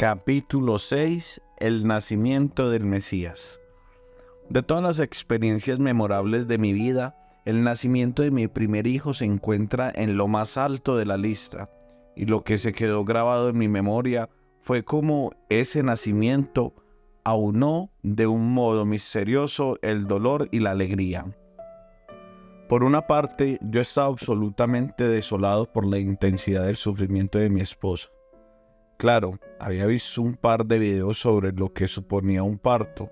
Capítulo 6. El nacimiento del Mesías. De todas las experiencias memorables de mi vida, el nacimiento de mi primer hijo se encuentra en lo más alto de la lista, y lo que se quedó grabado en mi memoria fue cómo ese nacimiento aunó de un modo misterioso el dolor y la alegría. Por una parte, yo estaba absolutamente desolado por la intensidad del sufrimiento de mi esposa. Claro, había visto un par de videos sobre lo que suponía un parto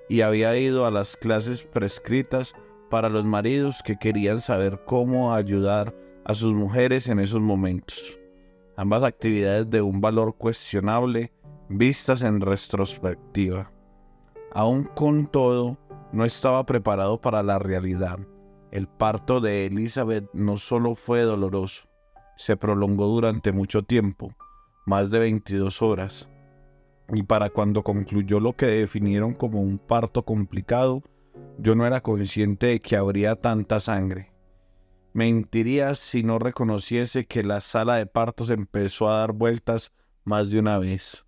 y había ido a las clases prescritas para los maridos que querían saber cómo ayudar a sus mujeres en esos momentos. Ambas actividades de un valor cuestionable vistas en retrospectiva. Aún con todo, no estaba preparado para la realidad. El parto de Elizabeth no solo fue doloroso, se prolongó durante mucho tiempo, más de 22 horas, y para cuando concluyó lo que definieron como un parto complicado, yo no era consciente de que habría tanta sangre. Mentiría si no reconociese que la sala de partos empezó a dar vueltas más de una vez.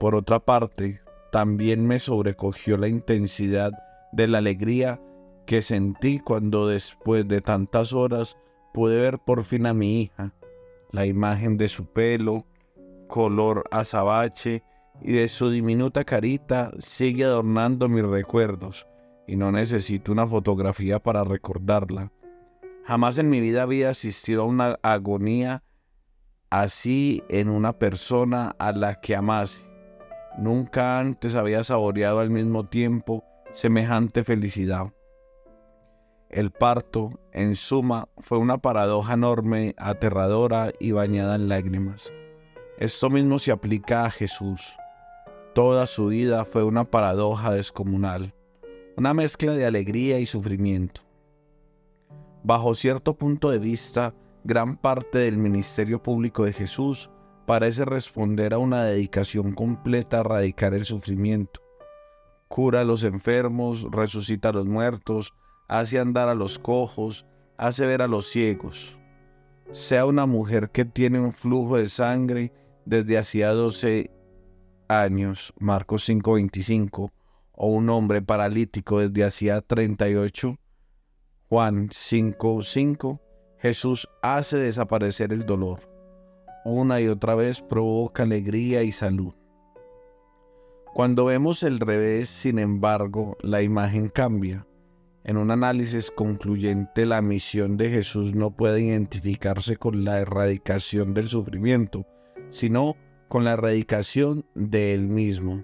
Por otra parte, también me sobrecogió la intensidad de la alegría que sentí cuando después de tantas horas pude ver por fin a mi hija, la imagen de su pelo, color azabache y de su diminuta carita sigue adornando mis recuerdos y no necesito una fotografía para recordarla. Jamás en mi vida había asistido a una agonía así en una persona a la que amase. Nunca antes había saboreado al mismo tiempo semejante felicidad. El parto, en suma, fue una paradoja enorme, aterradora y bañada en lágrimas. Esto mismo se aplica a Jesús. Toda su vida fue una paradoja descomunal, una mezcla de alegría y sufrimiento. Bajo cierto punto de vista, gran parte del ministerio público de Jesús parece responder a una dedicación completa a erradicar el sufrimiento. Cura a los enfermos, resucita a los muertos, hace andar a los cojos, hace ver a los ciegos. Sea una mujer que tiene un flujo de sangre desde hacía 12 años, Marcos 5:25, o un hombre paralítico desde hacía 38, Juan 5:5, Jesús hace desaparecer el dolor. Una y otra vez provoca alegría y salud. Cuando vemos el revés, sin embargo, la imagen cambia. En un análisis concluyente, la misión de Jesús no puede identificarse con la erradicación del sufrimiento, sino con la erradicación de él mismo.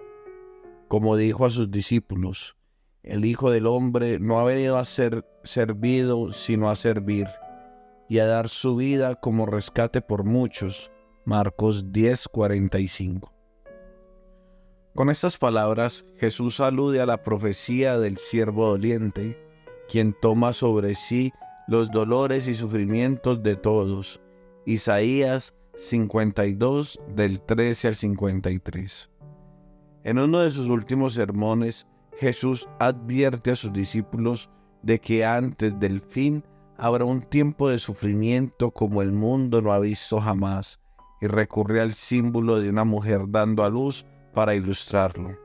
Como dijo a sus discípulos, el Hijo del Hombre no ha venido a ser servido, sino a servir, y a dar su vida como rescate por muchos. Marcos 10:45. Con estas palabras, Jesús alude a la profecía del siervo doliente, quien toma sobre sí los dolores y sufrimientos de todos. Isaías 52, del 13 al 53. En uno de sus últimos sermones, Jesús advierte a sus discípulos de que antes del fin habrá un tiempo de sufrimiento como el mundo no ha visto jamás, y recurre al símbolo de una mujer dando a luz para ilustrarlo.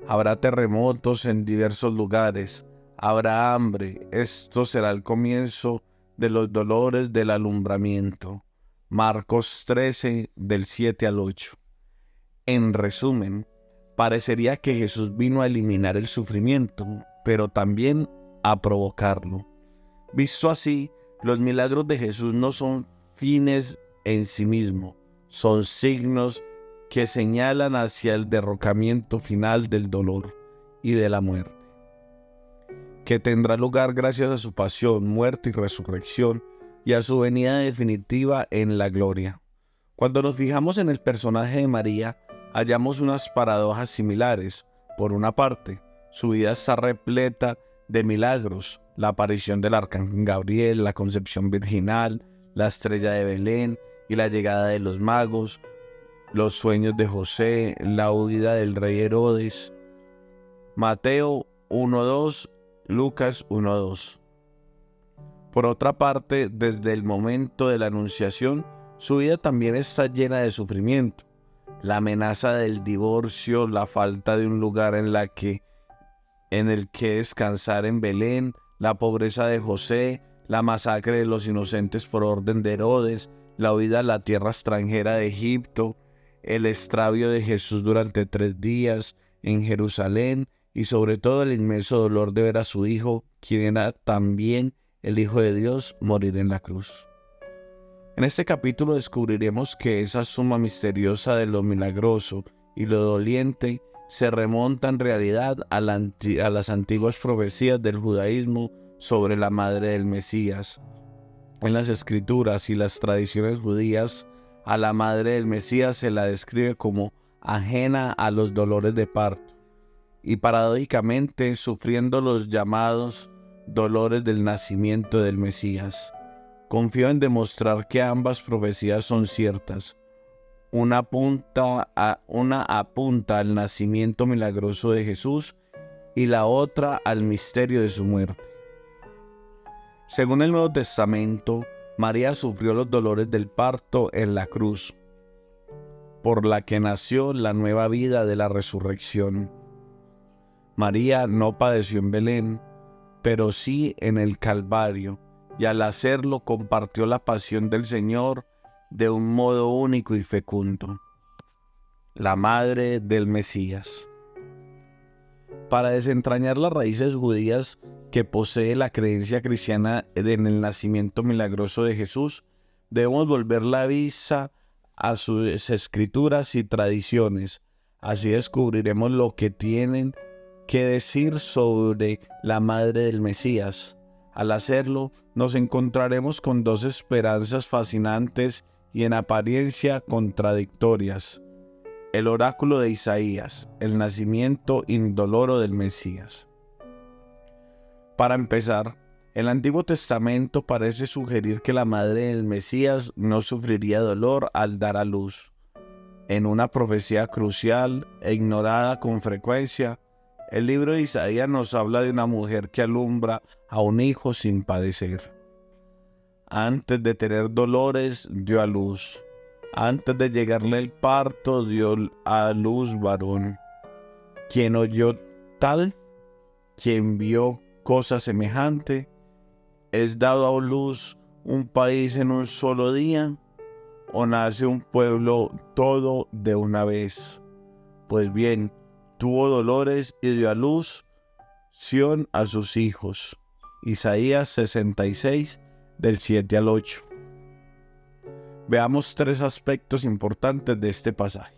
Habrá terremotos en diversos lugares, habrá hambre, esto será el comienzo de los dolores del alumbramiento. Marcos 13, del 7 al 8. En resumen, parecería que Jesús vino a eliminar el sufrimiento, pero también a provocarlo. Visto así, los milagros de Jesús no son fines en sí mismos, son signos que señalan hacia el derrocamiento final del dolor y de la muerte, que tendrá lugar gracias a su pasión, muerte y resurrección y a su venida definitiva en la gloria. Cuando nos fijamos en el personaje de María, hallamos unas paradojas similares. Por una parte, su vida está repleta de milagros: la aparición del arcángel Gabriel, la concepción virginal, la estrella de Belén y la llegada de los magos, los sueños de José, la huida del rey Herodes. Mateo 1:2, Lucas 1:2. Por otra parte, desde el momento de la Anunciación, su vida también está llena de sufrimiento. la amenaza del divorcio, la falta de un lugar en el que descansar en Belén, la pobreza de José, la masacre de los inocentes por orden de Herodes, la huida a la tierra extranjera de Egipto, el extravío de Jesús durante 3 días en Jerusalén y sobre todo el inmenso dolor de ver a su Hijo, quien era también el Hijo de Dios, morir en la cruz. En este capítulo descubriremos que esa suma misteriosa de lo milagroso y lo doliente se remonta en realidad a las antiguas profecías del judaísmo sobre la madre del Mesías. En las escrituras y las tradiciones judías, a la madre del Mesías se la describe como ajena a los dolores de parto y paradójicamente sufriendo los llamados dolores del nacimiento del Mesías. Confío en demostrar que ambas profecías son ciertas. Una apunta al nacimiento milagroso de Jesús y la otra al misterio de su muerte. Según el Nuevo Testamento, María sufrió los dolores del parto en la cruz, por la que nació la nueva vida de la resurrección. María no padeció en Belén, pero sí en el Calvario, y al hacerlo compartió la pasión del Señor de un modo único y fecundo. La madre del Mesías. Para desentrañar las raíces judías que posee la creencia cristiana en el nacimiento milagroso de Jesús, debemos volver la vista a sus escrituras y tradiciones. Así descubriremos lo que tienen que decir sobre la madre del Mesías. Al hacerlo, nos encontraremos con 2 esperanzas fascinantes y en apariencia contradictorias. El oráculo de Isaías, el nacimiento indoloro del Mesías. Para empezar, el Antiguo Testamento parece sugerir que la madre del Mesías no sufriría dolor al dar a luz. En una profecía crucial e ignorada con frecuencia, el libro de Isaías nos habla de una mujer que alumbra a un hijo sin padecer. Antes de tener dolores, dio a luz. Antes de llegarle el parto, dio a luz varón. ¿Quién oyó tal? ¿Quién vio cosa semejante? ¿Es dado a luz un país en un solo día? ¿O nace un pueblo todo de una vez? Pues bien, tuvo dolores y dio a luz Sión a sus hijos. Isaías 66, del 7 al 8. Veamos 3 aspectos importantes de este pasaje.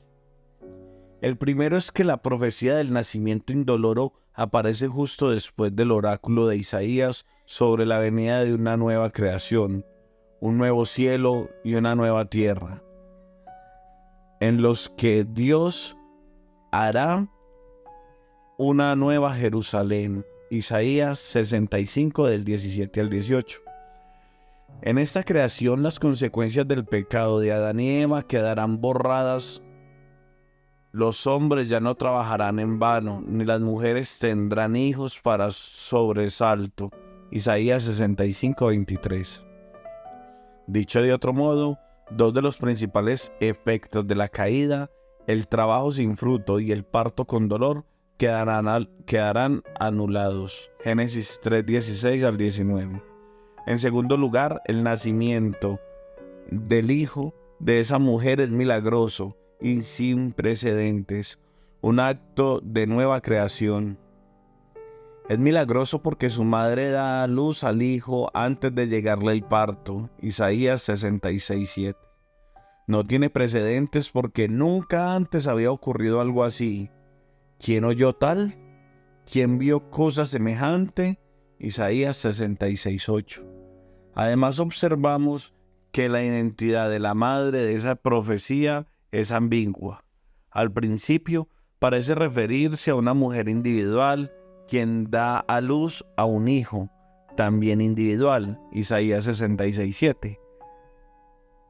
El primero es que la profecía del nacimiento indoloro aparece justo después del oráculo de Isaías sobre la venida de una nueva creación, un nuevo cielo y una nueva tierra, en los que Dios hará una nueva Jerusalén. Isaías 65 del 17 al 18. En esta creación las consecuencias del pecado de Adán y Eva quedarán borradas. Los hombres ya no trabajarán en vano, ni las mujeres tendrán hijos para sobresalto. Isaías 65, 23. Dicho de otro modo, 2 de los principales efectos de la caída, el trabajo sin fruto y el parto con dolor, quedarán anulados. Génesis 3, 16 al 19. En segundo lugar, el nacimiento del hijo de esa mujer es milagroso y sin precedentes, un acto de nueva creación. Es milagroso porque su madre da a luz al hijo antes de llegarle el parto. Isaías 66, 7. No tiene precedentes porque nunca antes había ocurrido algo así. ¿Quién oyó tal? ¿Quién vio cosa semejante? Isaías 66, 8. Además observamos que la identidad de la madre de esa profecía es ambigua. Al principio parece referirse a una mujer individual quien da a luz a un hijo, también individual, Isaías 66, 7.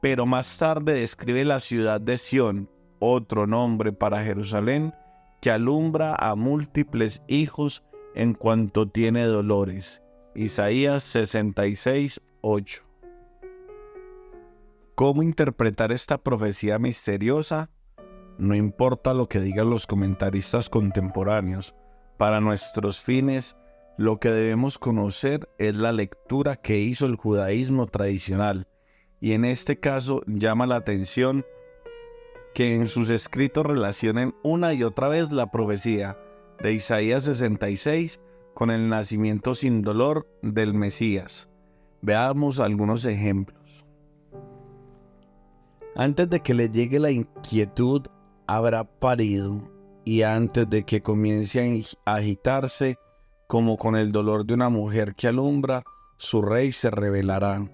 Pero más tarde describe la ciudad de Sión, otro nombre para Jerusalén, que alumbra a múltiples hijos en cuanto tiene dolores. Isaías 66, 8. ¿Cómo interpretar esta profecía misteriosa? No importa lo que digan los comentaristas contemporáneos, para nuestros fines, lo que debemos conocer es la lectura que hizo el judaísmo tradicional, y en este caso llama la atención que en sus escritos relacionen una y otra vez la profecía de Isaías 66 con el nacimiento sin dolor del Mesías. Veamos algunos ejemplos. Antes de que le llegue la inquietud, habrá parido, y antes de que comience a agitarse, como con el dolor de una mujer que alumbra, su rey se revelará.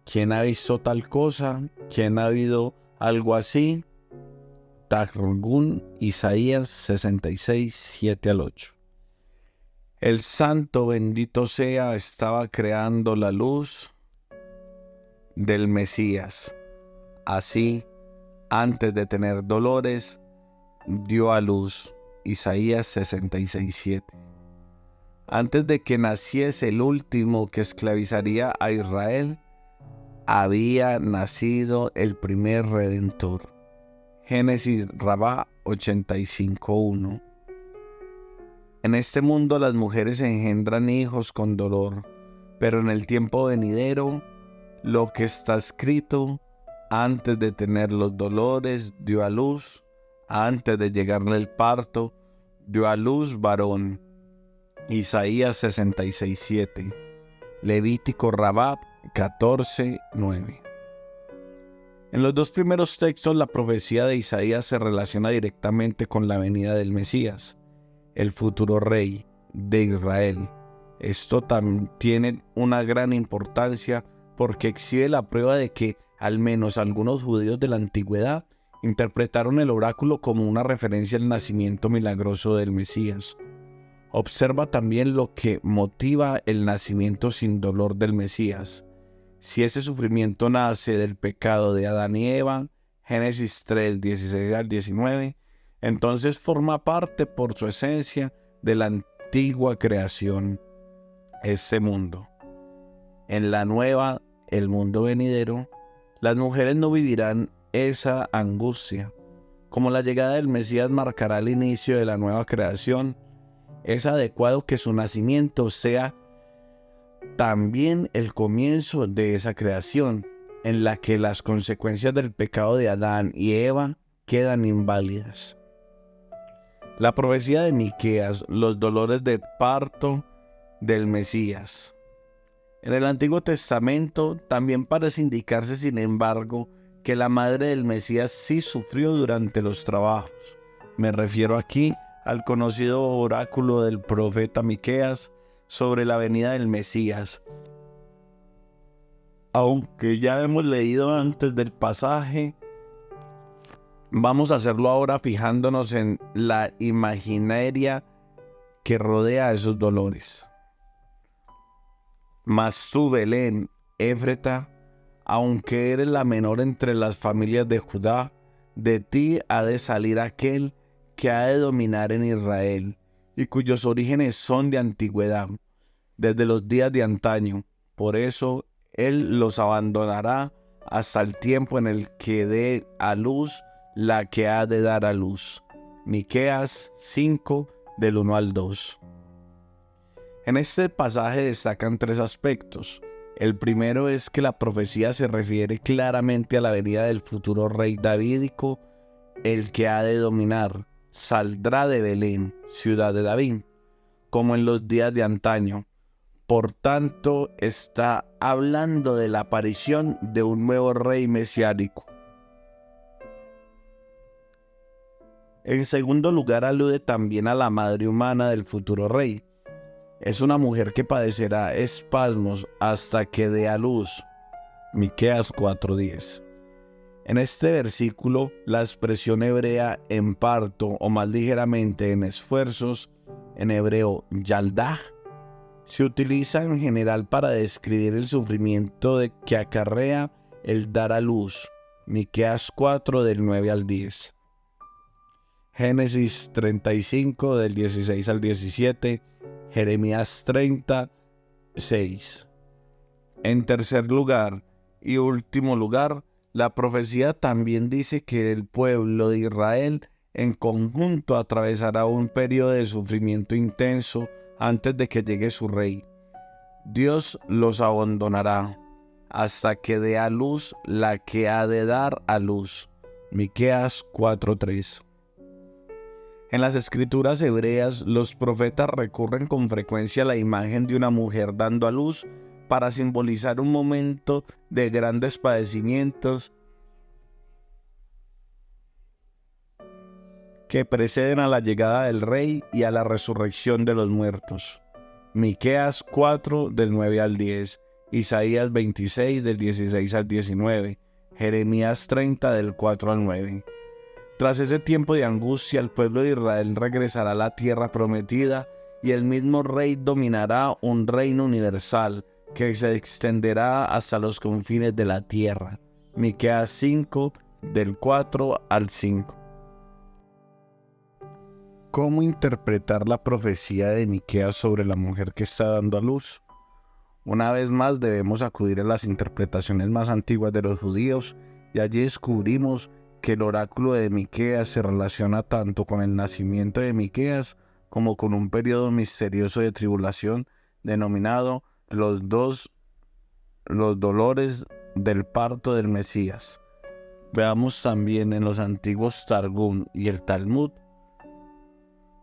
¿Quién ha visto tal cosa? ¿Quién ha habido algo así? Targum, Isaías 66, 7 al 8. El santo bendito sea estaba creando la luz del Mesías. Así, antes de tener dolores, dio a luz. Isaías 66, 7. Antes de que naciese el último que esclavizaría a Israel, había nacido el primer redentor. Génesis Rabá 85:1. En este mundo las mujeres engendran hijos con dolor, pero en el tiempo venidero, lo que está escrito, antes de tener los dolores, dio a luz, antes de llegarle el parto, dio a luz varón. Isaías 66:7. Levítico Rabá 14:9. En los dos primeros textos, la profecía de Isaías se relaciona directamente con la venida del Mesías, el futuro rey de Israel. Esto también tiene una gran importancia porque exhibe la prueba de que al menos algunos judíos de la antigüedad interpretaron el oráculo como una referencia al nacimiento milagroso del Mesías. Observa también lo que motiva el nacimiento sin dolor del Mesías. Si ese sufrimiento nace del pecado de Adán y Eva, Génesis 3, 16 al 19, entonces forma parte por su esencia de la antigua creación, ese mundo. En la nueva, el mundo venidero, las mujeres no vivirán esa angustia. Como la llegada del Mesías marcará el inicio de la nueva creación, es adecuado que su nacimiento sea también el comienzo de esa creación, en la que las consecuencias del pecado de Adán y Eva quedan inválidas. La profecía de Miqueas, los dolores de parto del Mesías. En el Antiguo Testamento también parece indicarse, sin embargo, que la madre del Mesías sí sufrió durante los trabajos. Me refiero aquí al conocido oráculo del profeta Miqueas sobre la venida del Mesías. Aunque ya hemos leído antes del pasaje, vamos a hacerlo ahora fijándonos en la imaginaria que rodea esos dolores. Mas tú, Belén, Éfrata, aunque eres la menor entre las familias de Judá, de ti ha de salir aquel que ha de dominar en Israel, y cuyos orígenes son de antigüedad, desde los días de antaño. Por eso él los abandonará hasta el tiempo en el que dé a luz la que ha de dar a luz. Miqueas 5, del 1 al 2. En este pasaje destacan tres aspectos. El primero es que la profecía se refiere claramente a la venida del futuro rey davídico, el que ha de dominar. Saldrá de Belén, ciudad de David, como en los días de antaño. Por tanto, está hablando de la aparición de un nuevo rey mesiánico. En segundo lugar, alude también a la madre humana del futuro rey. Es una mujer que padecerá espasmos hasta que dé a luz. Miqueas 4:10. En este versículo, la expresión hebrea en parto o más ligeramente en esfuerzos, en hebreo yaldah, se utiliza en general para describir el sufrimiento que acarrea el dar a luz. Miqueas 4, del 9 al 10. Génesis 35, del 16 al 17. Jeremías 30, 6. En tercer lugar y último lugar, La profecía también dice que el pueblo de Israel en conjunto atravesará un periodo de sufrimiento intenso antes de que llegue su rey. Dios los abandonará hasta que dé a luz la que ha de dar a luz. Miqueas 4:3. En las escrituras hebreas, los profetas recurren con frecuencia a la imagen de una mujer dando a luz para simbolizar un momento de grandes padecimientos que preceden a la llegada del rey y a la resurrección de los muertos. Miqueas 4 del 9 al 10, Isaías 26 del 16 al 19, Jeremías 30 del 4 al 9. Tras ese tiempo de angustia, el pueblo de Israel regresará a la tierra prometida y el mismo rey dominará un reino universal que se extenderá hasta los confines de la tierra. Miqueas 5 del 4 al 5. ¿Cómo interpretar la profecía de Miqueas sobre la mujer que está dando a luz? Una vez más debemos acudir a las interpretaciones más antiguas de los judíos y allí descubrimos que el oráculo de Miqueas se relaciona tanto con el nacimiento de Miqueas como con un periodo misterioso de tribulación denominado los dolores del parto del Mesías. Veamos también en los antiguos Targum y el Talmud: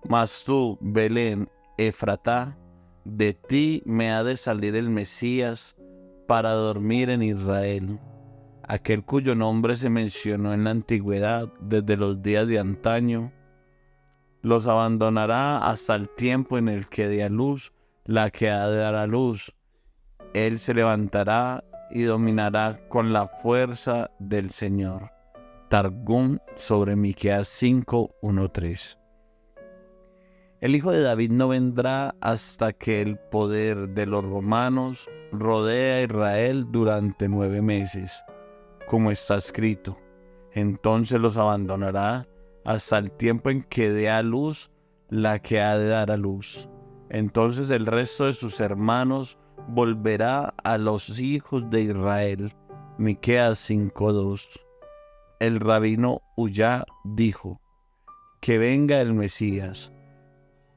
Mas tú, Belén, Efratá, de ti me ha de salir el Mesías para dormir en Israel, aquel cuyo nombre se mencionó en la antigüedad desde los días de antaño. Los abandonará hasta el tiempo en el que dé a luz la que ha de dar a luz. Él se levantará y dominará con la fuerza del Señor. Targum sobre Miqueas 5:1-3. El hijo de David no vendrá hasta que el poder de los romanos rodee a Israel durante 9 meses, como está escrito. Entonces los abandonará hasta el tiempo en que dé a luz la que ha de dar a luz. Entonces el resto de sus hermanos volverá a los hijos de Israel. Miqueas 5:2. El rabino Ullá dijo: que venga el Mesías,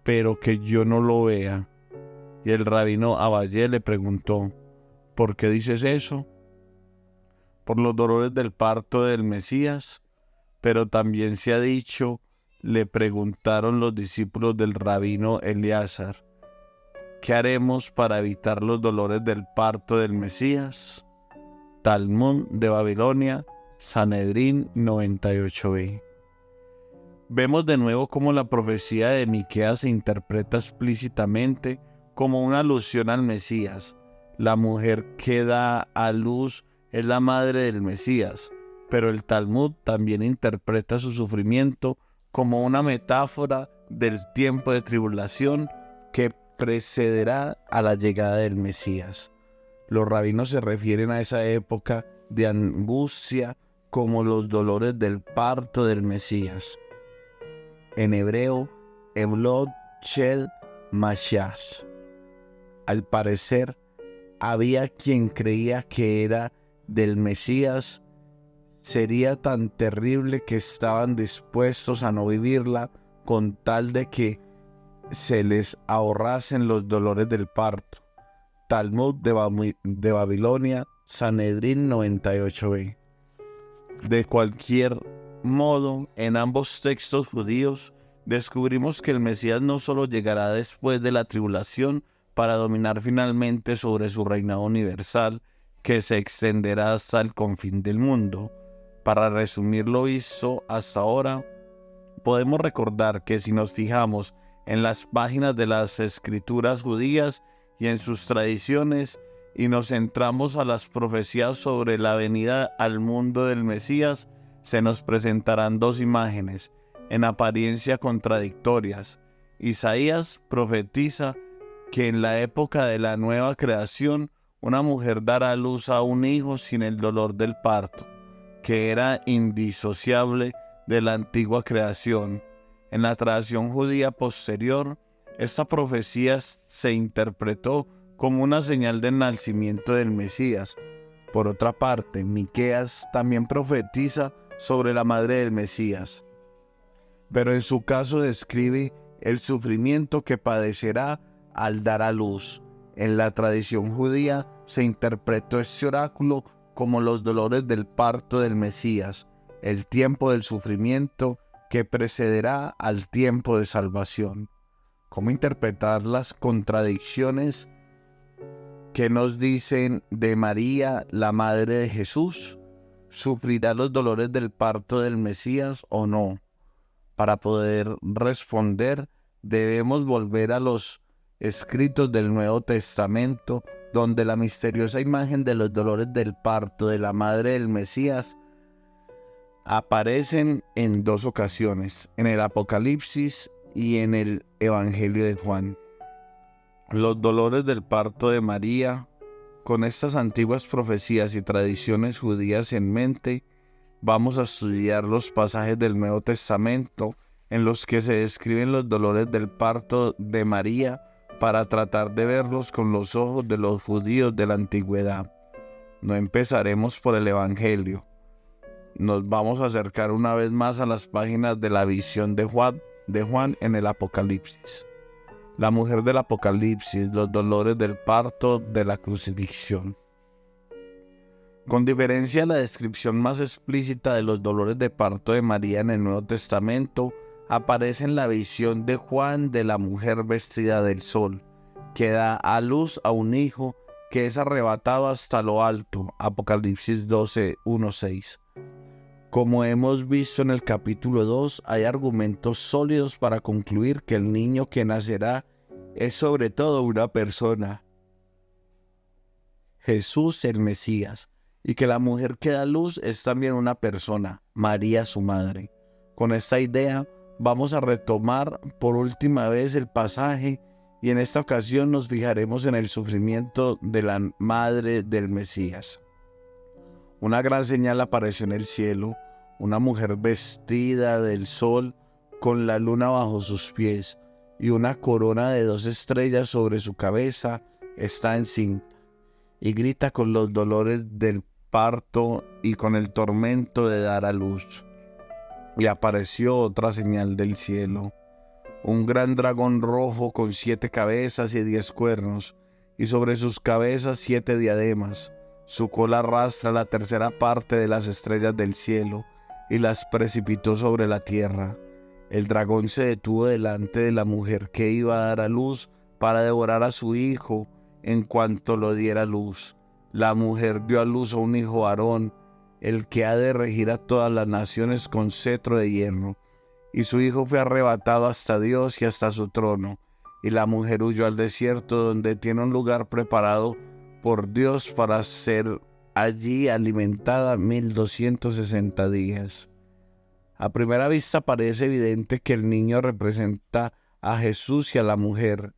pero que yo no lo vea. Y el rabino Abayé le preguntó: ¿por qué dices eso? Por los dolores del parto del Mesías. Pero también se ha dicho, le preguntaron los discípulos del rabino Eleazar: ¿qué haremos para evitar los dolores del parto del Mesías? Talmud de Babilonia, Sanedrín 98b. Vemos de nuevo cómo la profecía de Miqueas se interpreta explícitamente como una alusión al Mesías. La mujer que da a luz es la madre del Mesías, pero el Talmud también interpreta su sufrimiento como una metáfora del tiempo de tribulación que precederá a la llegada del Mesías. Los rabinos se refieren a esa época de angustia como los dolores del parto del Mesías. En hebreo, Evlod Shel Mashiach. Al parecer, había quien creía que era del Mesías sería tan terrible que estaban dispuestos a no vivirla con tal de que se les ahorrasen los dolores del parto. Talmud de Babilonia, Sanedrín 98b. De cualquier modo, en ambos textos judíos descubrimos que el Mesías no solo llegará después de la tribulación para dominar finalmente sobre su reinado universal, que se extenderá hasta el confín del mundo. Para resumir lo visto hasta ahora, podemos recordar que si nos fijamos en las páginas de las escrituras judías y en sus tradiciones, y nos centramos a las profecías sobre la venida al mundo del Mesías, se nos presentarán dos imágenes, en apariencia contradictorias. Isaías profetiza que en la época de la nueva creación, una mujer dará a luz a un hijo sin el dolor del parto, que era indisociable de la antigua creación. En la tradición judía posterior, esta profecía se interpretó como una señal del nacimiento del Mesías, Por otra parte, Miqueas también profetiza sobre la madre del Mesías, pero en su caso describe el sufrimiento que padecerá al dar a luz. En la tradición judía se interpretó este oráculo como los dolores del parto del Mesías, el tiempo del sufrimiento que precederá al tiempo de salvación. ¿Cómo interpretar las contradicciones que nos dicen de María, la madre de Jesús? ¿Sufrirá los dolores del parto del Mesías o no? Para poder responder, debemos volver a los escritos del Nuevo Testamento, donde la misteriosa imagen de los dolores del parto de la madre del Mesías aparecen en dos ocasiones, en el Apocalipsis y en el Evangelio de Juan. Los dolores del parto de María. Con estas antiguas profecías y tradiciones judías en mente, vamos a estudiar los pasajes del Nuevo Testamento en los que se describen los dolores del parto de María para tratar de verlos con los ojos de los judíos de la antigüedad. No empezaremos por el Evangelio. Nos vamos a acercar una vez más a las páginas de la visión de Juan en el Apocalipsis. La mujer del Apocalipsis, los dolores del parto de la crucifixión. Con diferencia, la descripción más explícita de los dolores de parto de María en el Nuevo Testamento aparece en la visión de Juan de la mujer vestida del sol, que da a luz a un hijo que es arrebatado hasta lo alto. Apocalipsis 12, 1-6. Como hemos visto en el capítulo 2, hay argumentos sólidos para concluir que el niño que nacerá es sobre todo una persona, Jesús el Mesías, y que la mujer que da luz es también una persona, María su madre. Con esta idea vamos a retomar por última vez el pasaje y en esta ocasión nos fijaremos en el sufrimiento de la madre del Mesías. Una gran señal apareció en el cielo, una mujer vestida del sol con la luna bajo sus pies y una corona de 2 estrellas sobre su cabeza. Está encinta y grita con los dolores del parto y con el tormento de dar a luz. Y apareció otra señal del cielo, un gran dragón rojo con 7 cabezas y 10 cuernos, y sobre sus cabezas 7 diademas. Su cola arrastra la tercera parte de las estrellas del cielo y las precipitó sobre la tierra. El dragón se detuvo delante de la mujer que iba a dar a luz para devorar a su hijo en cuanto lo diera a luz. La mujer dio a luz a un hijo varón, el que ha de regir a todas las naciones con cetro de hierro. Y su hijo fue arrebatado hasta Dios y hasta su trono. Y la mujer huyó al desierto, donde tiene un lugar preparado por Dios para ser allí alimentada 1260 días. A primera vista parece evidente que el niño representa a Jesús y a la mujer,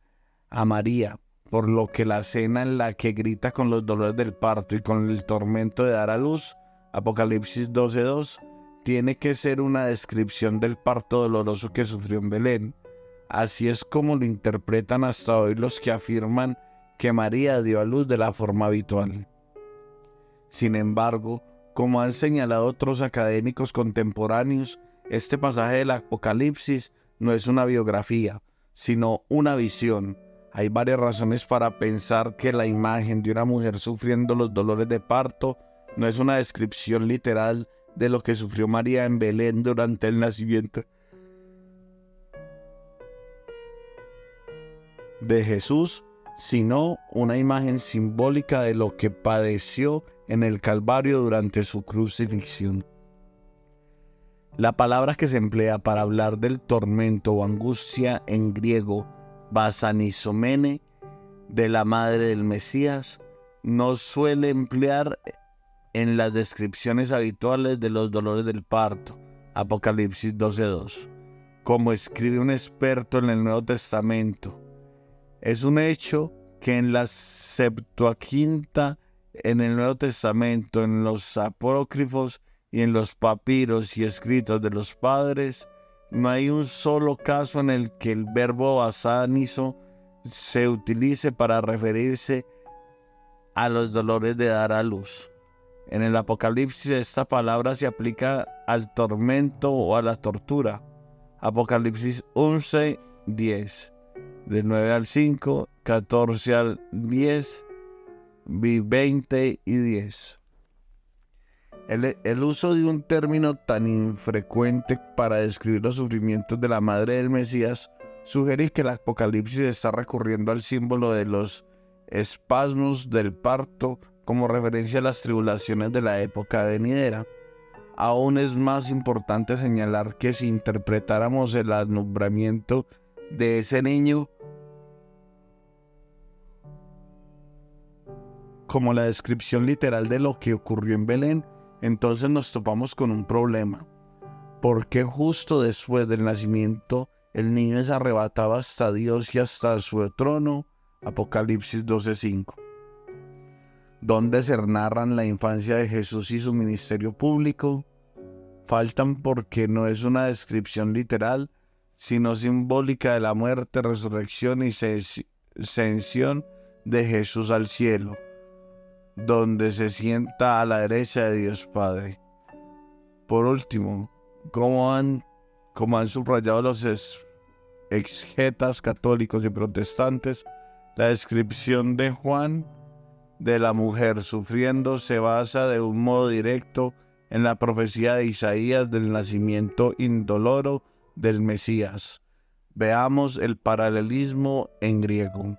a María, por lo que la escena en la que grita con los dolores del parto y con el tormento de dar a luz, Apocalipsis 12:2, tiene que ser una descripción del parto doloroso que sufrió en Belén. Así es como lo interpretan hasta hoy los que afirman que María dio a luz de la forma habitual. Sin embargo, como han señalado otros académicos contemporáneos, este pasaje del Apocalipsis no es una biografía, sino una visión. Hay varias razones para pensar que la imagen de una mujer sufriendo los dolores de parto no es una descripción literal de lo que sufrió María en Belén durante el nacimiento de Jesús, sino una imagen simbólica de lo que padeció en el Calvario durante su crucifixión. La palabra que se emplea para hablar del tormento o angustia en griego, basanizomene, de la madre del Mesías, no suele emplear en las descripciones habituales de los dolores del parto, Apocalipsis 12:2, como escribe un experto en el Nuevo Testamento. Es un hecho que en la Septuaginta, en el Nuevo Testamento, en los apócrifos y en los papiros y escritos de los padres, no hay un solo caso en el que el verbo basanizo se utilice para referirse a los dolores de dar a luz. En el Apocalipsis esta palabra se aplica al tormento o a la tortura. Apocalipsis 11, 10. Del 9 al 5, 14 al 10, 20 y 10. El uso de un término tan infrecuente para describir los sufrimientos de la madre del Mesías sugiere que el Apocalipsis está recurriendo al símbolo de los espasmos del parto como referencia a las tribulaciones de la época venidera. Aún es más importante señalar que si interpretáramos el alumbramiento de ese niño como la descripción literal de lo que ocurrió en Belén, entonces nos topamos con un problema. Porque justo después del nacimiento el niño es arrebatado hasta Dios y hasta su trono? Apocalipsis 12:5. ¿Dónde se narran la infancia de Jesús y su ministerio público? Faltan porque no es una descripción literal, sino simbólica de la muerte, resurrección y ascensión de Jesús al cielo, donde se sienta a la derecha de Dios Padre. Por último, como han subrayado los exegetas católicos y protestantes, la descripción de Juan de la mujer sufriendo se basa de un modo directo en la profecía de Isaías del nacimiento indoloro del Mesías. Veamos el paralelismo en griego.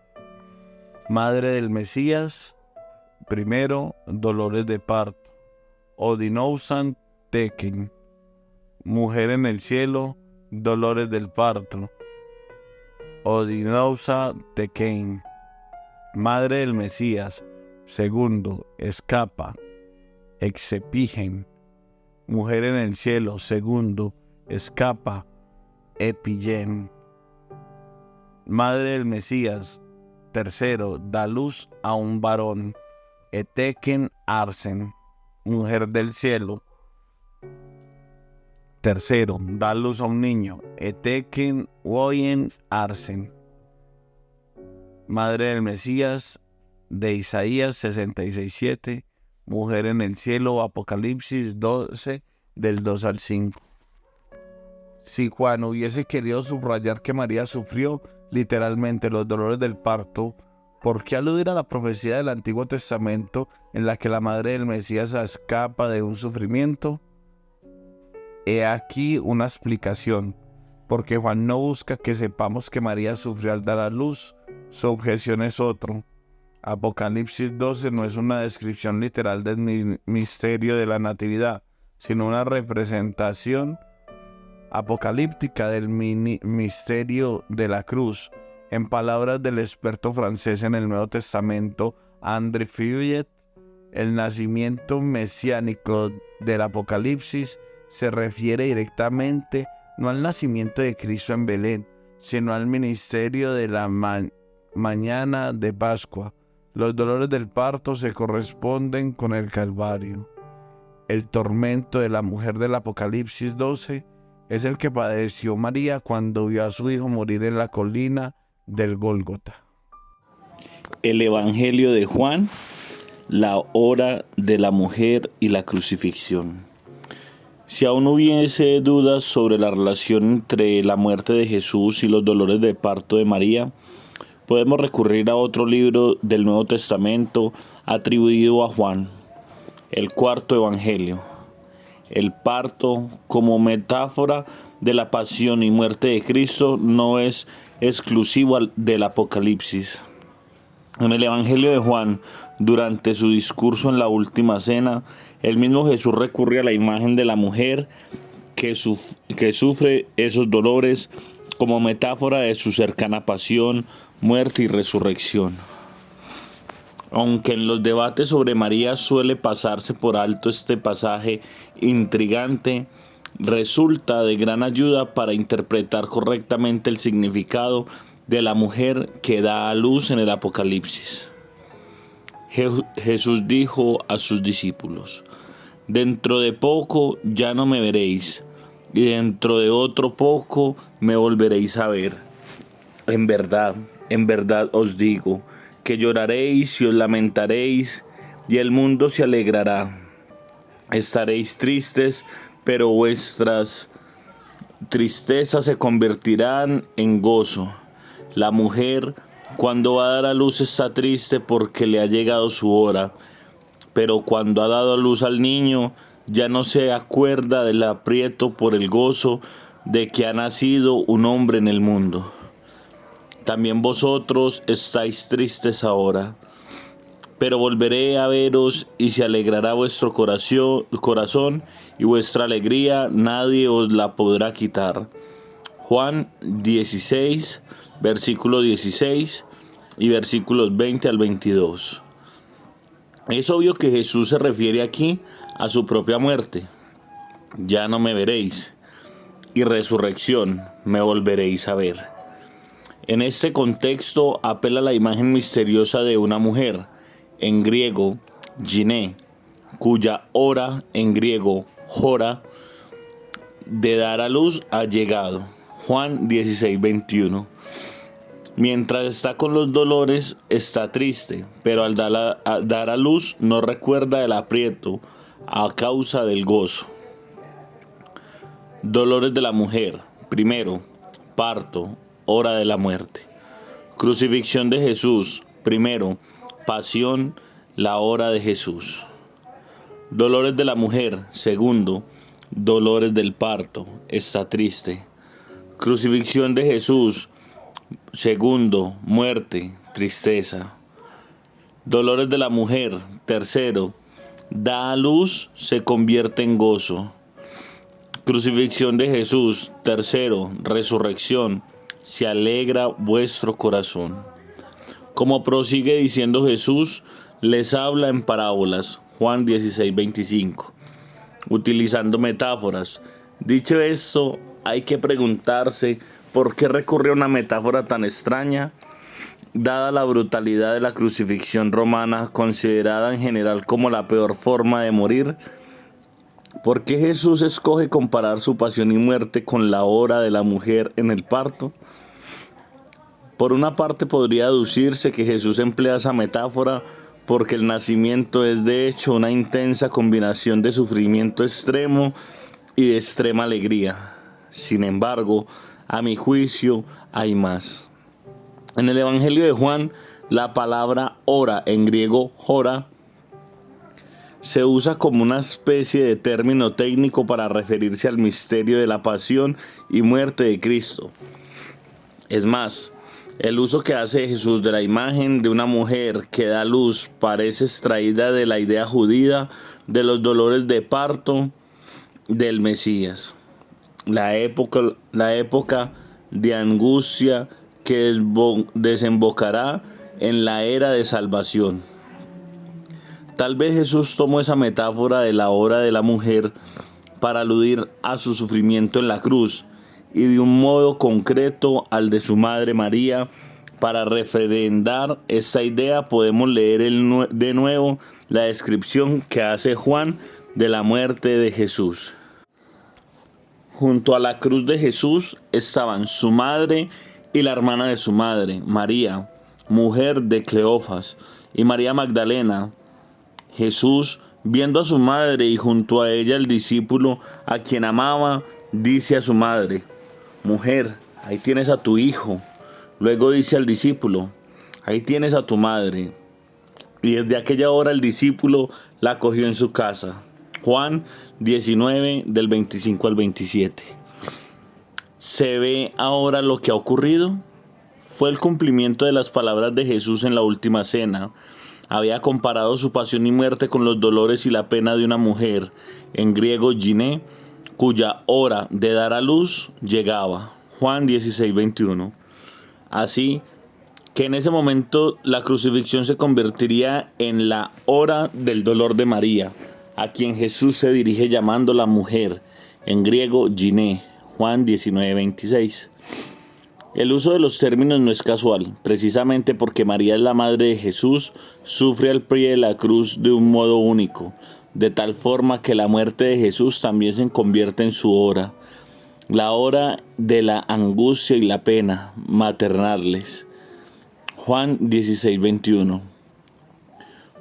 Madre del Mesías, primero, dolores de parto. Odinousan teken. Mujer en el cielo, dolores del parto. Odinousa teken. Madre del Mesías, segundo, escapa. Exepigen. Mujer en el cielo, segundo, escapa. Epigen. Madre del Mesías, tercero, da luz a un varón. Eteken arsen. Mujer del cielo, tercero, da luz a un niño. Eteken woyen arsen. Madre del Mesías, de Isaías 66:7. Mujer en el cielo, Apocalipsis 12, del 2 al 5. Si Juan hubiese querido subrayar que María sufrió literalmente los dolores del parto, ¿por qué aludir a la profecía del Antiguo Testamento en la que la madre del Mesías escapa de un sufrimiento? He aquí una explicación. Porque Juan no busca que sepamos que María sufrió al dar a luz. Su objeción es otro. Apocalipsis 12 no es una descripción literal del misterio de la Natividad, sino una representación apocalíptica del misterio de la cruz. En palabras del experto francés en el Nuevo Testamento, André Fouillet, el nacimiento mesiánico del Apocalipsis se refiere directamente no al nacimiento de Cristo en Belén, sino al ministerio de la mañana de Pascua. Los dolores del parto se corresponden con el Calvario. El tormento de la mujer del Apocalipsis 12 es el que padeció María cuando vio a su hijo morir en la colina del Gólgota. El Evangelio de Juan, la hora de la mujer y la crucifixión. Si aún hubiese dudas sobre la relación entre la muerte de Jesús y los dolores de parto de María, podemos recurrir a otro libro del Nuevo Testamento atribuido a Juan, el cuarto Evangelio. El parto, como metáfora de la pasión y muerte de Cristo, no es exclusivo del Apocalipsis. En el Evangelio de Juan, durante su discurso en la última cena, el mismo Jesús recurre a la imagen de la mujer que sufre esos dolores como metáfora de su cercana pasión, muerte y resurrección. Aunque en los debates sobre María suele pasarse por alto este pasaje intrigante, resulta de gran ayuda para interpretar correctamente el significado de la mujer que da a luz en el Apocalipsis. Jesús dijo a sus discípulos: dentro de poco ya no me veréis, y dentro de otro poco me volveréis a ver. En verdad os digo, que lloraréis y os lamentaréis, y el mundo se alegrará, estaréis tristes, pero vuestras tristezas se convertirán en gozo. La mujer, cuando va a dar a luz, está triste porque le ha llegado su hora, pero cuando ha dado a luz al niño, ya no se acuerda del aprieto por el gozo de que ha nacido un hombre en el mundo. También vosotros estáis tristes ahora, pero volveré a veros y se alegrará vuestro corazón, y vuestra alegría nadie os la podrá quitar. Juan 16, versículo 16 y versículos 20 al 22. Es obvio que Jesús se refiere aquí a su propia muerte. Ya no me veréis. Y resurrección, me volveréis a ver. En este contexto apela a la imagen misteriosa de una mujer, en griego, giné, cuya hora, en griego, hora, de dar a luz ha llegado. Juan 16, 21. Mientras está con los dolores, está triste, pero al dar a luz no recuerda el aprieto a causa del gozo. Dolores de la mujer. Primero, parto, hora de la muerte. Crucifixión de Jesús. Primero, pasión, la hora de Jesús. Dolores de la mujer. Segundo, dolores del parto, está triste. Crucifixión de Jesús. Segundo, muerte, tristeza. Dolores de la mujer. Tercero, da a luz, se convierte en gozo. Crucifixión de Jesús. Tercero, resurrección, se alegra vuestro corazón. Como prosigue diciendo Jesús, les habla en parábolas. Juan 16, 25. Utilizando metáforas. Dicho esto, hay que preguntarse ¿por qué recurre a una metáfora tan extraña? Dada la brutalidad de la crucifixión romana, considerada en general como la peor forma de morir, ¿por qué Jesús escoge comparar su pasión y muerte con la hora de la mujer en el parto? Por una parte podría aducirse que Jesús emplea esa metáfora porque el nacimiento es de hecho una intensa combinación de sufrimiento extremo y de extrema alegría. Sin embargo, a mi juicio, hay más. En el Evangelio de Juan, la palabra hora, en griego hora, se usa como una especie de término técnico para referirse al misterio de la pasión y muerte de Cristo. Es más, el uso que hace Jesús de la imagen de una mujer que da luz parece extraída de la idea judía de los dolores de parto del Mesías. La época de angustia que desembocará en la era de salvación. Tal vez Jesús tomó esa metáfora de la hora de la mujer para aludir a su sufrimiento en la cruz y de un modo concreto al de su madre María. Para refrendar esta idea podemos leer de nuevo la descripción que hace Juan de la muerte de Jesús. Junto a la cruz de Jesús estaban su madre y la hermana de su madre, María, mujer de Cleofas, y María Magdalena. Jesús, viendo a su madre y junto a ella el discípulo a quien amaba, dice a su madre: «Mujer, ahí tienes a tu hijo». Luego dice al discípulo: «Ahí tienes a tu madre». Y desde aquella hora el discípulo la acogió en su casa. Juan 19, del 25 al 27. ¿Se ve ahora lo que ha ocurrido? Fue el cumplimiento de las palabras de Jesús en la última cena. Había comparado su pasión y muerte con los dolores y la pena de una mujer, en griego giné, cuya hora de dar a luz llegaba. Juan 16, 21. Así que en ese momento la crucifixión se convertiría en la hora del dolor de María, a quien Jesús se dirige llamándola mujer, en griego giné, Juan 19, 26. El uso de los términos no es casual, precisamente porque María es la madre de Jesús, sufre al pie de la cruz de un modo único, de tal forma que la muerte de Jesús también se convierte en su hora, la hora de la angustia y la pena maternales. Juan 16, 21.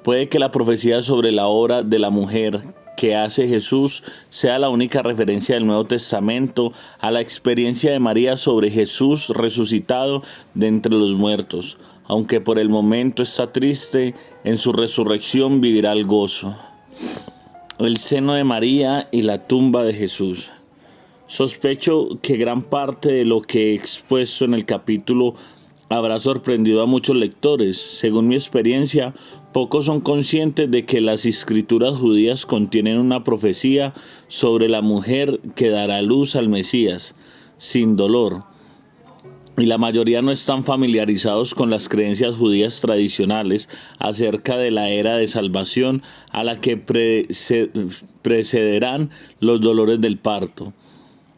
Puede que la profecía sobre la hora de la mujer que hace Jesús sea la única referencia del Nuevo Testamento a la experiencia de María sobre Jesús resucitado de entre los muertos. Aunque por el momento está triste, en su resurrección vivirá el gozo. El seno de María y la tumba de Jesús. Sospecho que gran parte de lo que he expuesto en el capítulo habrá sorprendido a muchos lectores. Según mi experiencia, pocos son conscientes de que las escrituras judías contienen una profecía sobre la mujer que dará a luz al Mesías, sin dolor. Y la mayoría no están familiarizados con las creencias judías tradicionales acerca de la era de salvación a la que precederán los dolores del parto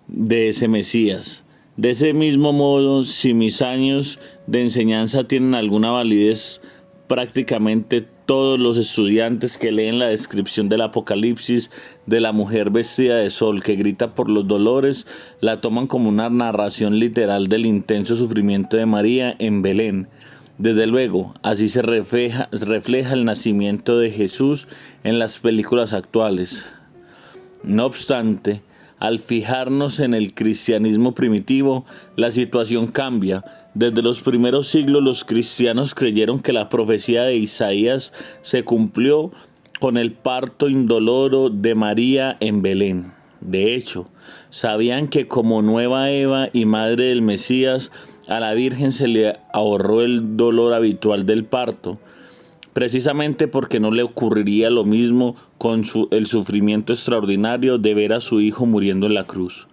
de ese Mesías. De ese mismo modo, si mis años de enseñanza tienen alguna validez, prácticamente todos los estudiantes que leen la descripción del Apocalipsis de la mujer vestida de sol que grita por los dolores, la toman como una narración literal del intenso sufrimiento de María en Belén. Desde luego, así se refleja el nacimiento de Jesús en las películas actuales. No obstante, al fijarnos en el cristianismo primitivo, la situación cambia. Desde los primeros siglos los cristianos creyeron que la profecía de Isaías se cumplió con el parto indoloro de María en Belén. De hecho, sabían que como nueva Eva y madre del Mesías, a la Virgen se le ahorró el dolor habitual del parto, precisamente porque no le ocurriría lo mismo con el sufrimiento extraordinario de ver a su hijo muriendo en la cruz.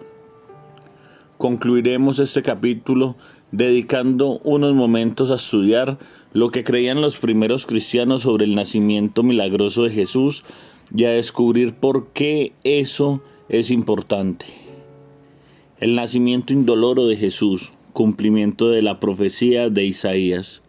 Concluiremos este capítulo dedicando unos momentos a estudiar lo que creían los primeros cristianos sobre el nacimiento milagroso de Jesús y a descubrir por qué eso es importante. El nacimiento indoloro de Jesús, cumplimiento de la profecía de Isaías.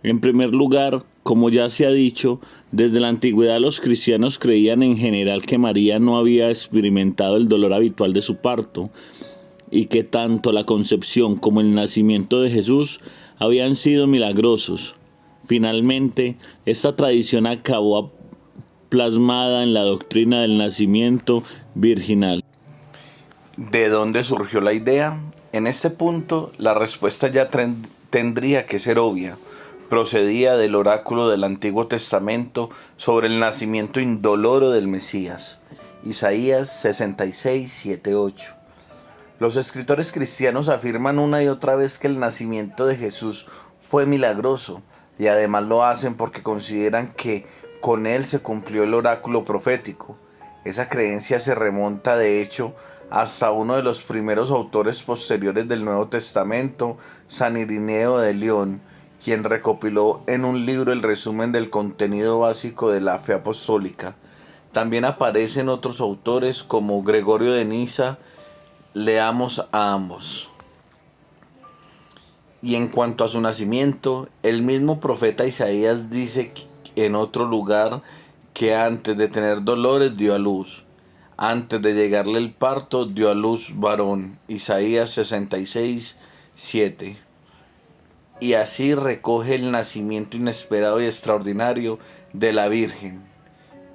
En primer lugar, como ya se ha dicho, desde la antigüedad los cristianos creían en general que María no había experimentado el dolor habitual de su parto y que tanto la concepción como el nacimiento de Jesús habían sido milagrosos. Finalmente, esta tradición acabó plasmada en la doctrina del nacimiento virginal. ¿De dónde surgió la idea? En este punto, la respuesta ya tendría que ser obvia. Procedía del oráculo del Antiguo Testamento sobre el nacimiento indoloro del Mesías. Isaías 66, 7, 8. Los escritores cristianos afirman una y otra vez que el nacimiento de Jesús fue milagroso, y además lo hacen porque consideran que con él se cumplió el oráculo profético. Esa creencia se remonta, de hecho, hasta uno de los primeros autores posteriores del Nuevo Testamento, San Irineo de León, quien recopiló en un libro el resumen del contenido básico de la fe apostólica. También aparecen otros autores como Gregorio de Niza. Leamos a ambos. Y en cuanto a su nacimiento, el mismo profeta Isaías dice en otro lugar que antes de tener dolores dio a luz. Antes de llegarle el parto dio a luz varón. Isaías 66, 7. Y así recoge el nacimiento inesperado y extraordinario de la Virgen.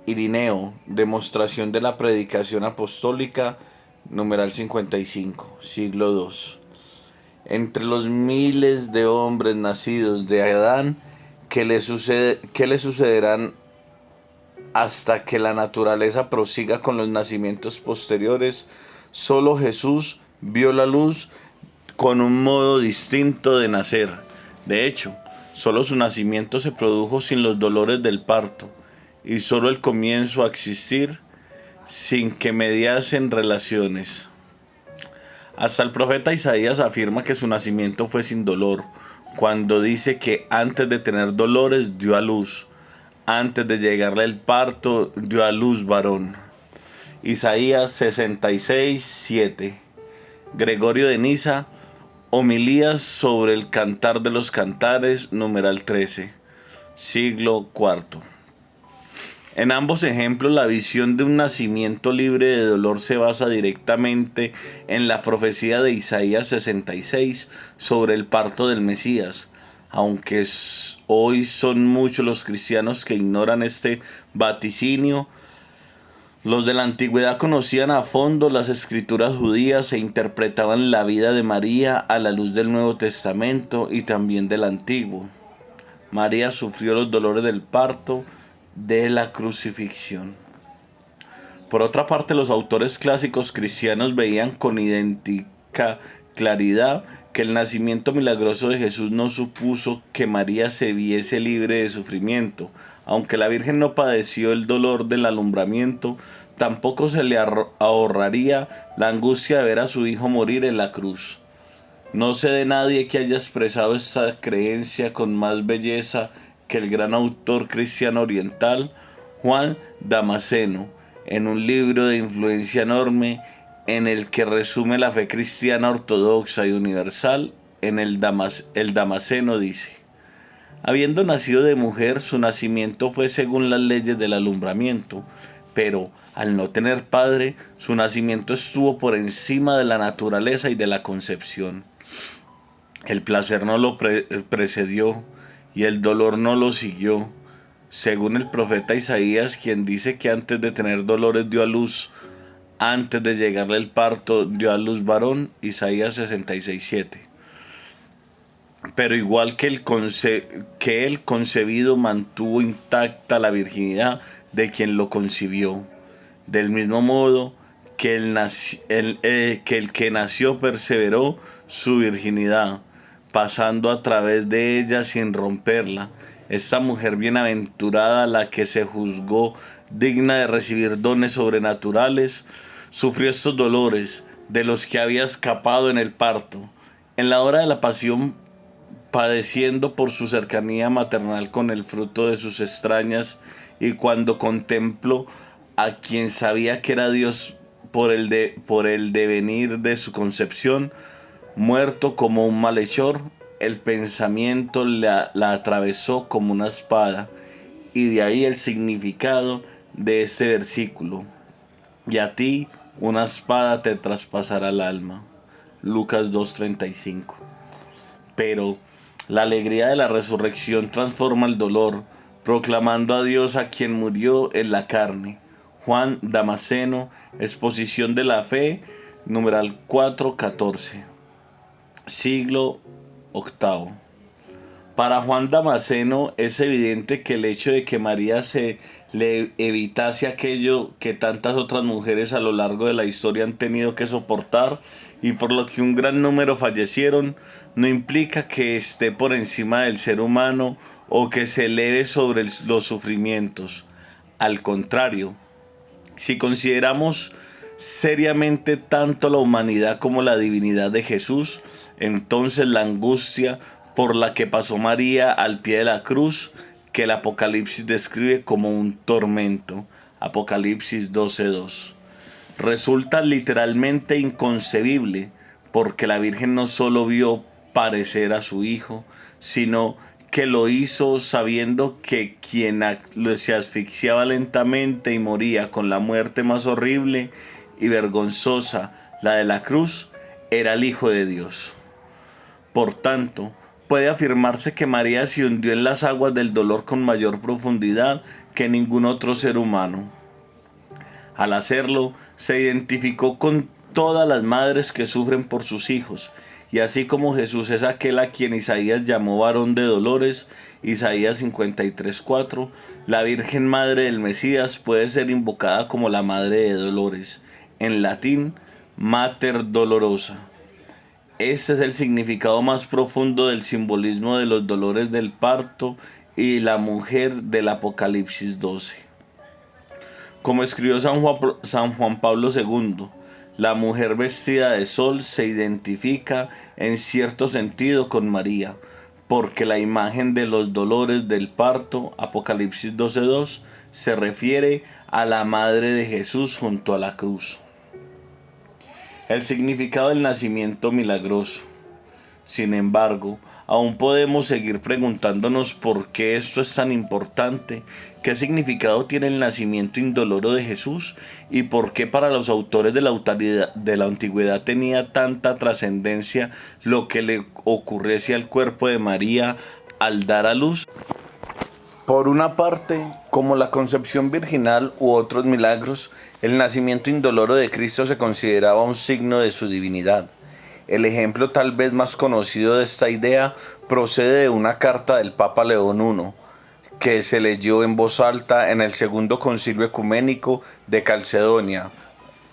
Irineo, demostración de la predicación apostólica, numeral 55, siglo II. Entre los miles de hombres nacidos de Adán, ¿qué le sucederán hasta que la naturaleza prosiga con los nacimientos posteriores? Solo Jesús vio la luz con un modo distinto de nacer. De hecho, solo su nacimiento se produjo sin los dolores del parto, y solo el comienzo a existir sin que mediasen relaciones. Hasta el profeta Isaías afirma que su nacimiento fue sin dolor, cuando dice que antes de tener dolores dio a luz, antes de llegarle el parto dio a luz varón. Isaías 66, 7. Gregorio de Niza, homilías sobre el Cantar de los Cantares, numeral 13, siglo IV. En ambos ejemplos, la visión de un nacimiento libre de dolor se basa directamente en la profecía de Isaías 66 sobre el parto del Mesías. Aunque hoy son muchos los cristianos que ignoran este vaticinio, Los de la antigüedad conocían a fondo las escrituras judías e interpretaban la vida de María a la luz del Nuevo Testamento y también del Antiguo. María sufrió los dolores del parto, de la crucifixión. Por otra parte, los autores clásicos cristianos veían con idéntica claridad que el nacimiento milagroso de Jesús no supuso que María se viese libre de sufrimiento. Aunque la Virgen no padeció el dolor del alumbramiento, tampoco se le ahorraría la angustia de ver a su hijo morir en la cruz. No sé de nadie que haya expresado esta creencia con más belleza que el gran autor cristiano oriental Juan Damasceno, en un libro de influencia enorme en el que resume la fe cristiana ortodoxa y universal. El Damasceno dice: habiendo nacido de mujer, su nacimiento fue según las leyes del alumbramiento, pero al no tener padre, su nacimiento estuvo por encima de la naturaleza y de la concepción. El placer no lo precedió y el dolor no lo siguió, según el profeta Isaías, quien dice que antes de tener dolores dio a luz, antes de llegarle el parto dio a luz varón, Isaías 66:7. Pero igual que el concebido mantuvo intacta la virginidad de quien lo concibió, del mismo modo que el que nació perseveró su virginidad, pasando a través de ella sin romperla. Esta mujer bienaventurada, la que se juzgó digna de recibir dones sobrenaturales, sufrió estos dolores de los que había escapado en el parto. En la hora de la pasión, padeciendo por su cercanía maternal con el fruto de sus extrañas, y cuando contempló a quien sabía que era Dios por el devenir de su concepción, muerto como un malhechor, el pensamiento la atravesó como una espada, y de ahí el significado de este versículo: y a ti una espada te traspasará el alma. Lucas 2:35. Pero la alegría de la resurrección transforma el dolor, proclamando a Dios a quien murió en la carne. Juan Damasceno, Exposición de la Fe, numeral 414, siglo VIII. Para Juan Damasceno es evidente que el hecho de que María se le evitase aquello que tantas otras mujeres a lo largo de la historia han tenido que soportar, y por lo que un gran número fallecieron, no implica que esté por encima del ser humano o que se eleve sobre los sufrimientos. Al contrario, si consideramos seriamente tanto la humanidad como la divinidad de Jesús, entonces la angustia por la que pasó María al pie de la cruz, que el Apocalipsis describe como un tormento, Apocalipsis 12:2, resulta literalmente inconcebible, porque la Virgen no solo vio parecer a su hijo, sino que lo hizo sabiendo que quien se asfixiaba lentamente y moría con la muerte más horrible y vergonzosa, la de la cruz, era el Hijo de Dios. Por tanto, puede afirmarse que María se hundió en las aguas del dolor con mayor profundidad que ningún otro ser humano. Al hacerlo, se identificó con todas las madres que sufren por sus hijos, y así como Jesús es aquel a quien Isaías llamó varón de dolores, Isaías 53:4, la Virgen Madre del Mesías puede ser invocada como la Madre de Dolores, en latín, Mater Dolorosa. Este es el significado más profundo del simbolismo de los dolores del parto y la mujer del Apocalipsis 12. Como escribió San Juan Pablo II, la mujer vestida de sol se identifica en cierto sentido con María, porque la imagen de los dolores del parto, Apocalipsis 12:2, se refiere a la madre de Jesús junto a la cruz. El significado del nacimiento milagroso. Sin embargo, aún podemos seguir preguntándonos por qué esto es tan importante, qué significado tiene el nacimiento indoloro de Jesús y por qué para los autores de la antigüedad tenía tanta trascendencia lo que le ocurriese al cuerpo de María al dar a luz. Por una parte, como la concepción virginal u otros milagros, el nacimiento indoloro de Cristo se consideraba un signo de su divinidad. El ejemplo tal vez más conocido de esta idea procede de una carta del Papa León I, que se leyó en voz alta en el Segundo Concilio Ecuménico de Calcedonia,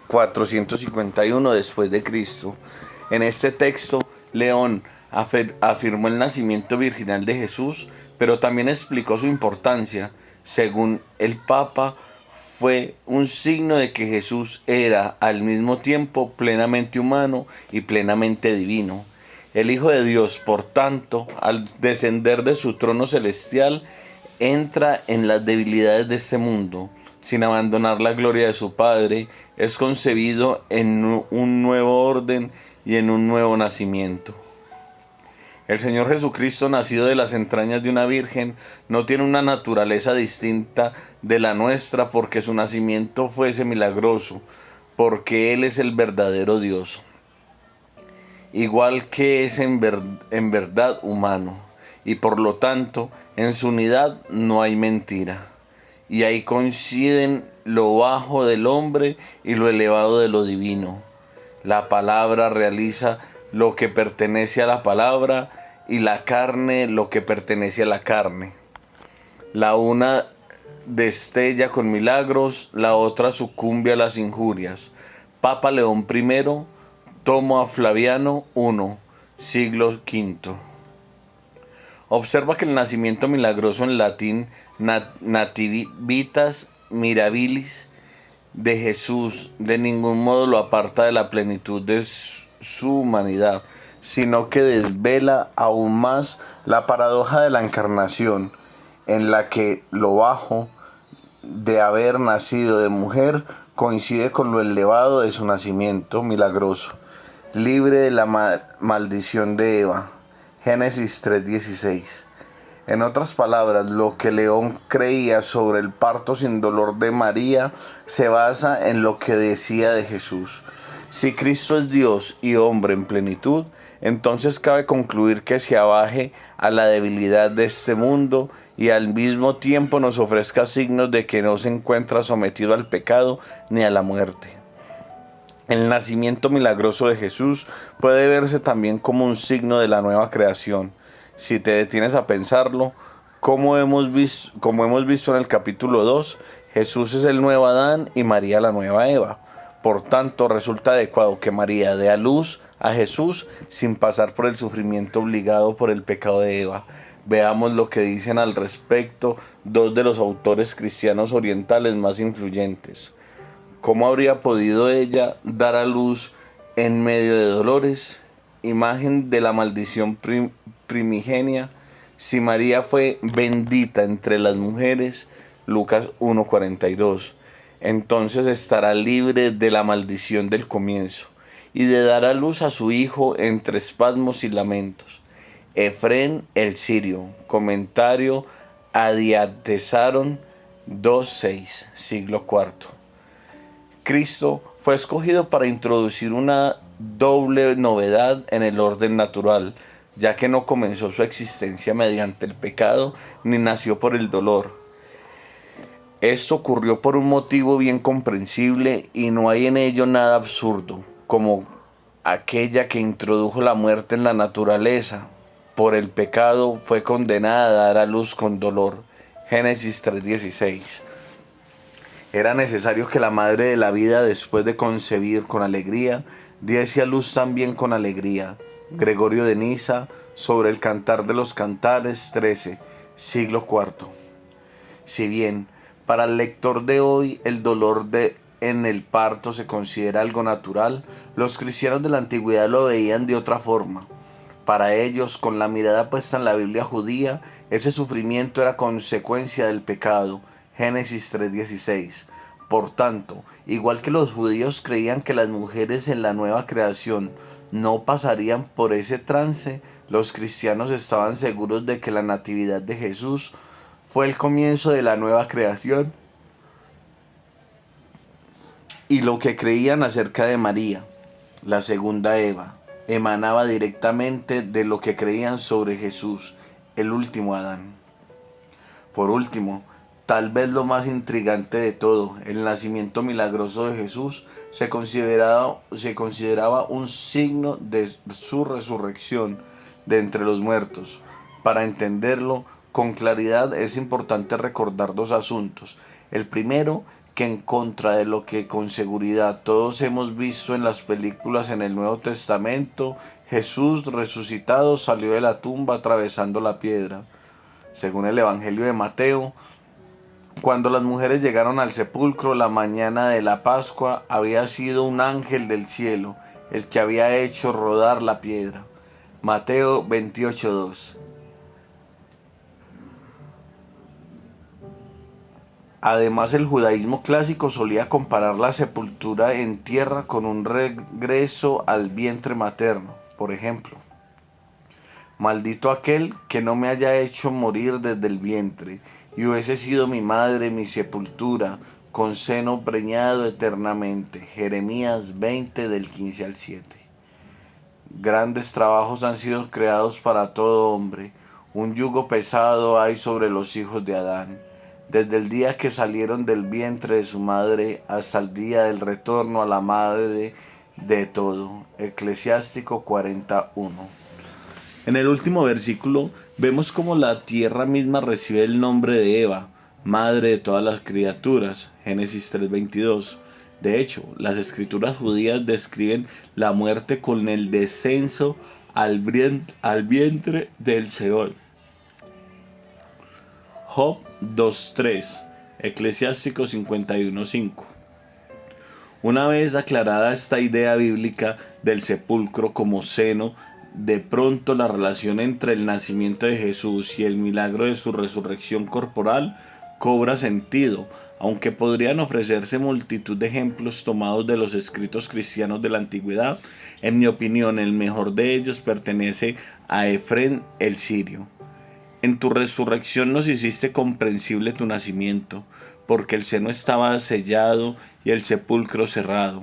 451 después de Cristo. En este texto, León afirmó el nacimiento virginal de Jesús, pero también explicó su importancia. Según el Papa, fue un signo de que Jesús era al mismo tiempo plenamente humano y plenamente divino. El Hijo de Dios, por tanto, al descender de su trono celestial, entra en las debilidades de este mundo, sin abandonar la gloria de su Padre, es concebido en un nuevo orden y en un nuevo nacimiento. El Señor Jesucristo, nacido de las entrañas de una virgen, no tiene una naturaleza distinta de la nuestra porque su nacimiento fuese milagroso, porque Él es el verdadero Dios, igual que es en verdad humano, y por lo tanto en su unidad no hay mentira. Y ahí coinciden lo bajo del hombre y lo elevado de lo divino. La palabra realiza lo que pertenece a la palabra y la carne lo que pertenece a la carne. La una destella con milagros, la otra sucumbe a las injurias. Papa León I, tomo a Flaviano I, siglo V. Observa que el nacimiento milagroso en latín nativitas mirabilis de Jesús de ningún modo lo aparta de la plenitud de su humanidad, sino que desvela aún más la paradoja de la encarnación, en la que lo bajo de haber nacido de mujer coincide con lo elevado de su nacimiento milagroso, libre de la maldición de Eva. Génesis 3:16. En otras palabras, lo que León creía sobre el parto sin dolor de María se basa en lo que decía de Jesús. Si Cristo es Dios y hombre en plenitud, entonces cabe concluir que se abaje a la debilidad de este mundo y al mismo tiempo nos ofrezca signos de que no se encuentra sometido al pecado ni a la muerte. El nacimiento milagroso de Jesús puede verse también como un signo de la nueva creación. Si te detienes a pensarlo, como hemos visto en el capítulo 2, Jesús es el nuevo Adán y María la nueva Eva. Por tanto, resulta adecuado que María dé a luz a Jesús sin pasar por el sufrimiento obligado por el pecado de Eva. Veamos lo que dicen al respecto dos de los autores cristianos orientales más influyentes. ¿Cómo habría podido ella dar a luz en medio de dolores? Imagen de la maldición primigenia. Si María fue bendita entre las mujeres, Lucas 1:42, entonces estará libre de la maldición del comienzo y de dar a luz a su hijo entre espasmos y lamentos. Efrén el Sirio, comentario a Diatesaron 2:6, siglo IV. Cristo fue escogido para introducir una doble novedad en el orden natural, ya que no comenzó su existencia mediante el pecado ni nació por el dolor. Esto ocurrió por un motivo bien comprensible y no hay en ello nada absurdo, como aquella que introdujo la muerte en la naturaleza. Por el pecado fue condenada a dar a luz con dolor. Génesis 3:16. Era necesario que la madre de la vida, después de concebir con alegría, diese a luz también con alegría. Gregorio de Niza, sobre el Cantar de los Cantares 13, siglo IV. Si bien, para el lector de hoy, el dolor en el parto se considera algo natural, los cristianos de la antigüedad lo veían de otra forma. Para ellos, con la mirada puesta en la Biblia judía, ese sufrimiento era consecuencia del pecado. Génesis 3:16. Por tanto, igual que los judíos creían que las mujeres en la nueva creación no pasarían por ese trance, los cristianos estaban seguros de que la natividad de Jesús fue el comienzo de la nueva creación y lo que creían acerca de María, la segunda Eva, emanaba directamente de lo que creían sobre Jesús, el último Adán. Por último, tal vez lo más intrigante de todo, el nacimiento milagroso de Jesús se consideraba un signo de su resurrección de entre los muertos. Para entenderlo con claridad es importante recordar dos asuntos. El primero, que en contra de lo que con seguridad todos hemos visto en las películas en el Nuevo Testamento, Jesús resucitado salió de la tumba atravesando la piedra. Según el Evangelio de Mateo, cuando las mujeres llegaron al sepulcro la mañana de la Pascua, había sido un ángel del cielo el que había hecho rodar la piedra. Mateo 28:2. Además, el judaísmo clásico solía comparar la sepultura en tierra con un regreso al vientre materno. Por ejemplo, maldito aquel que no me haya hecho morir desde el vientre, y hubiese sido mi madre mi sepultura, con seno preñado eternamente. Jeremías 20 del 15 al 7. Grandes trabajos han sido creados para todo hombre. Un yugo pesado hay sobre los hijos de Adán, desde el día que salieron del vientre de su madre hasta el día del retorno a la madre de todo. Eclesiástico 41. En el último versículo vemos cómo la tierra misma recibe el nombre de Eva, madre de todas las criaturas. Génesis 3:22. De hecho, las escrituras judías describen la muerte con el descenso al vientre del Seol. Job 2:3, Eclesiástico 51:5. Una vez aclarada esta idea bíblica del sepulcro como seno, de pronto la relación entre el nacimiento de Jesús y el milagro de su resurrección corporal cobra sentido, aunque podrían ofrecerse multitud de ejemplos tomados de los escritos cristianos de la antigüedad. En mi opinión, el mejor de ellos pertenece a Efrén el sirio. En tu resurrección nos hiciste comprensible tu nacimiento, porque el seno estaba sellado y el sepulcro cerrado.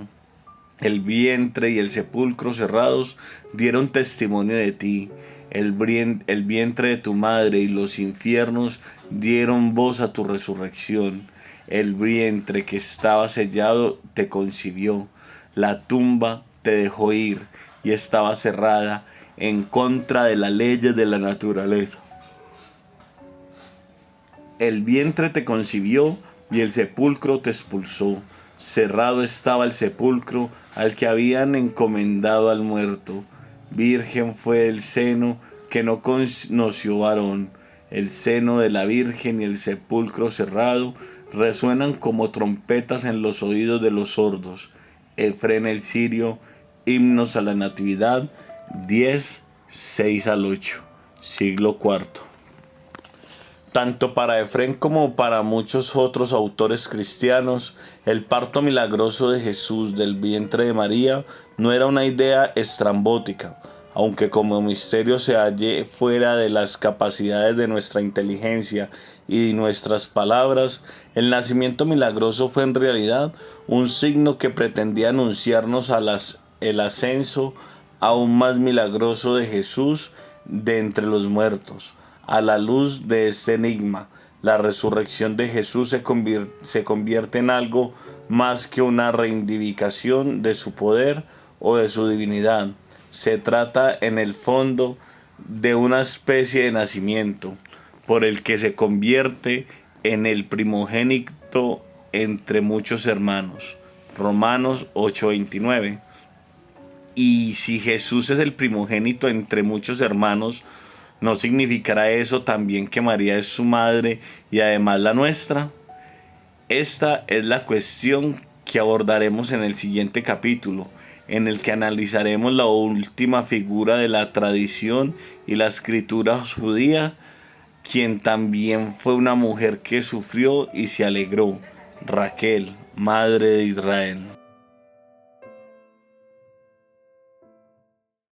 El vientre y el sepulcro cerrados dieron testimonio de ti. El vientre de tu madre y los infiernos dieron voz a tu resurrección. El vientre que estaba sellado te concibió. La tumba te dejó ir y estaba cerrada en contra de las leyes de la naturaleza. El vientre te concibió y el sepulcro te expulsó. Cerrado estaba el sepulcro al que habían encomendado al muerto. Virgen fue el seno que no conoció varón. El seno de la Virgen y el sepulcro cerrado resuenan como trompetas en los oídos de los sordos. Efrén el sirio, Himnos a la Natividad, 10, 6 al 8, siglo IV. Tanto para Efrén como para muchos otros autores cristianos, el parto milagroso de Jesús del vientre de María no era una idea estrambótica, aunque como misterio se halle fuera de las capacidades de nuestra inteligencia y de nuestras palabras. El nacimiento milagroso fue en realidad un signo que pretendía anunciarnos el ascenso aún más milagroso de Jesús de entre los muertos. A la luz de este enigma, la resurrección de Jesús se convierte en algo más que una reivindicación de su poder o de su divinidad. Se trata en el fondo de una especie de nacimiento por el que se convierte en el primogénito entre muchos hermanos. Romanos 8:29. Y si Jesús es el primogénito entre muchos hermanos, ¿no significará eso también que María es su madre y además la nuestra? Esta es la cuestión que abordaremos en el siguiente capítulo, en el que analizaremos la última figura de la tradición y la escritura judía, quien también fue una mujer que sufrió y se alegró, Raquel, madre de Israel.